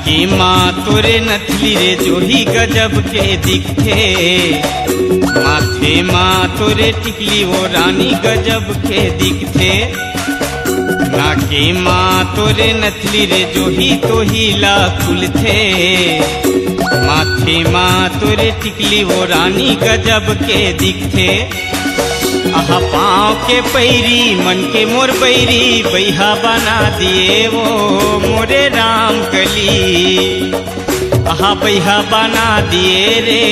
नाके माँ तोरे नथली रे जो ही गजब के दिखथे, माथे माँ तोरे टिकली वो रानी गजब के दिखथे। नाके माँ तोरे नथली रे जो ही तो हीला खुलथे, माथे माँ तोरे टिकली वो रानी गजब के दिखथे। आहा पाँव के पैरी मन के मोर बैरी बैहा बना दिए वो मोरे राम कली। आहा बैहा बना दिए रे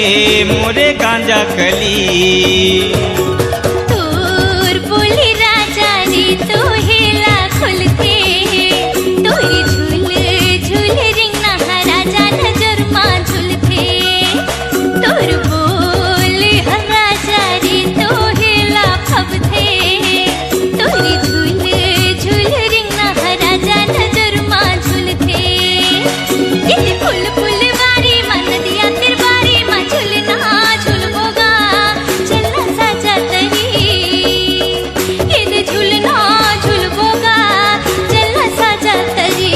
मोरे गांजा कली। तोर बोली राजा रे तो हेला खुलते, तोरी झूल झूल रिंगना राजा नजर माँ झूलते। तोर बोल राजा रे तो हेला खबथे, तोरी झूल झूल रिंगना राजा नजर माँ झूलते। ये फूल फुलवारी मन दिया तिरवारी माँ झूलना झूलबोगा चलना साजा तरी। ये झूलना झूलबोगा चलना साजा तरी।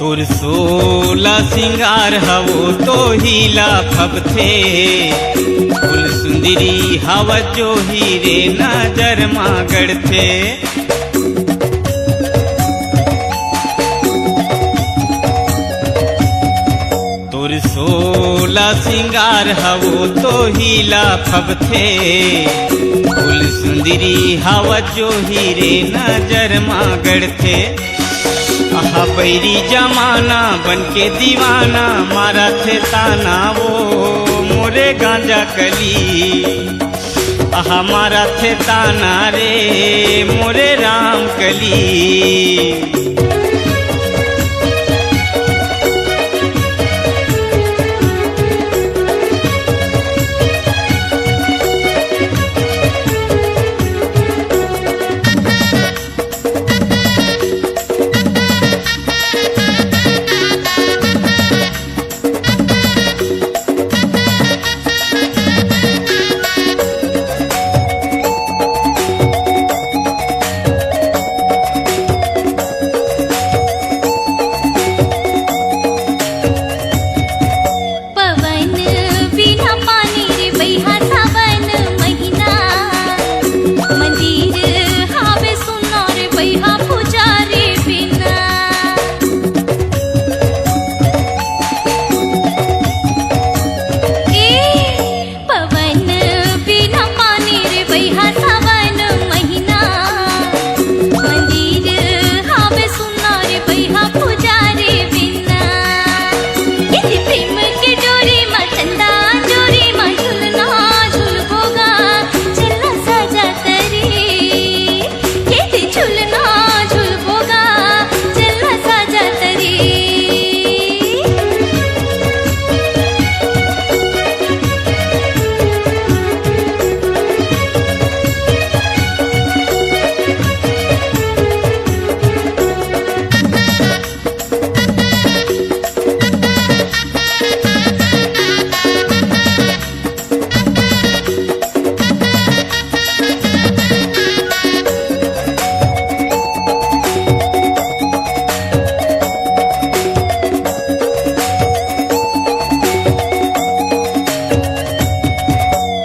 तोर सोला सिंगार हवो तो हीला खबथे, फूल सुंदरी हवा जो हीरे नजर माँ गढ़थे। तोर सोला सिंगार हवो तो हीला खबथे, फूल सुंदरी हवा जो हीरे नजर माँ गढ़थे। आहा बैरी जमाना बन के दीवाना मारा थे ताना वो मोरे गांजा कली। आहा मारा थे ताना रे मोरे राम कली।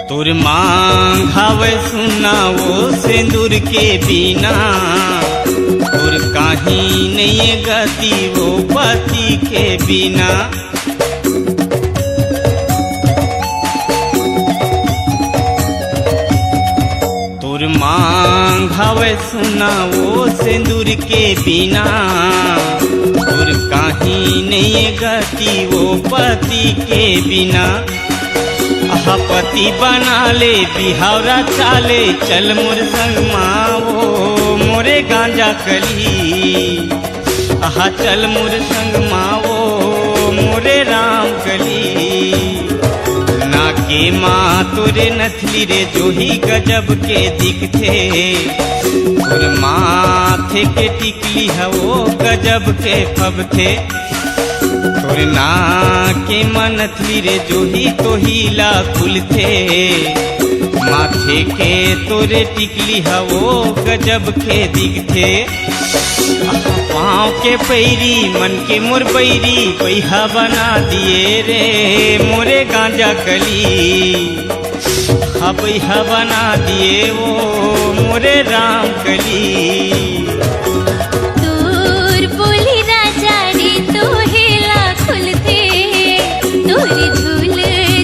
तोर मांग हवे सुना वो सिंदूर के बिना, तोर कहीं नहीं गति वो पति के बिना। तोर मांग हवे सुना वो सिंदूर के बिना, तोर कहीं नहीं गति वो पति के बिना। आहा पति बना ले बिहावरा चाले चल मोर संग माँ वो मोरे गांजा कली। आहा चल मोर संग माओ मोरे राम कली। नाके माँ तोरे नथली रे जो ही गजब के दिखथे। और माथे के टिकली है वो गजब के फबथे। तोर नाके माँ नथली रे जो ही तो हीला खुलथे। माथे के तोरे टिकली है वो गजब के दिखथे। पाँव के पैरी मन के मोर बैरी पैहा बना दिए रे मोरे गांजा कली। हा पैहा बना दिए वो मोरे राम कली। दूर बोली राजा रे तो हेला खुलथे। दूर झूल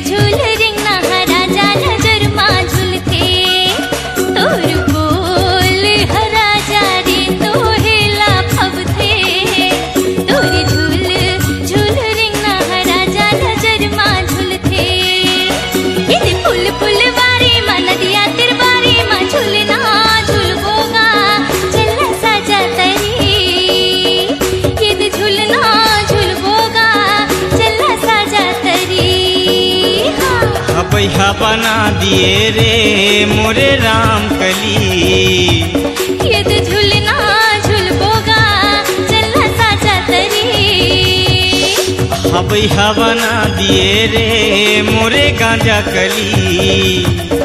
झूल रिंगना राजा नजर माँ झूलथे। दूर बोल राजा रे तो हेला फबथे। दूर झूल झूल रिंगना राजा नजर माँ झूलथे। यदि फुल फुलवारी माँ नदिया तिरबारी माँ झूलना झूलबोगा चलना साजा तरी। यदि झूलना झूलबोगा चलना साजा तरी। हाँ पैहा बना दिए रे मोरे राम कली। यदि झूलना झूलबोगा चलना साजा तरी। हा पैहा बना दिए रे मोरे गांजा कली।